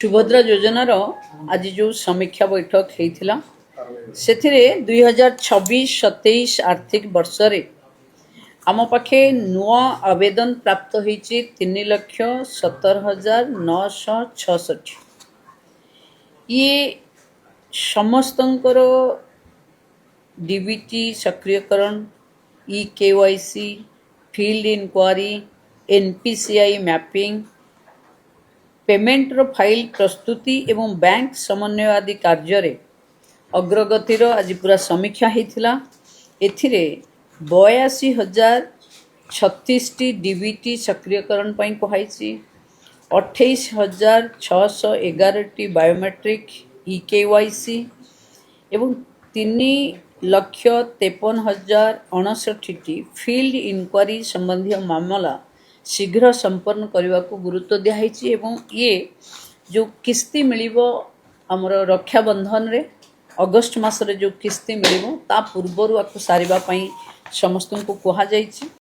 सुभद्रा योजनार आज जो समीक्षा बैठक होता से 2026-27 आर्थिक वर्ष आम पाखे नुआ आवेदन प्राप्त होती 3,17,966। ये समस्तंकर डीबीटी सक्रियकरण, e KYC, field inquiry, NPCI mapping, payment row file प्रस्तुति एवं बैंक समन्वय आदि कार्य अग्रगतिर आज पूरा समीक्षा होता। एथिरे 82,036 डीबीटी सक्रियकरण कहुई, 28,611 बायोमेट्रिक ई-केवाईसी एवं 3,53,059 फील्ड इंक्वारी संबंधी मामला शीघ्र संपन्न करने को गुरुत्व दिखाई। ये जो किस्ती मिलिबो हमर रक्षाबंधन रे अगस्त मासरे जो किस्ती मिलिबो ता पूर्वरु आकु सारिबा पई समस्त को कहा जाइछि।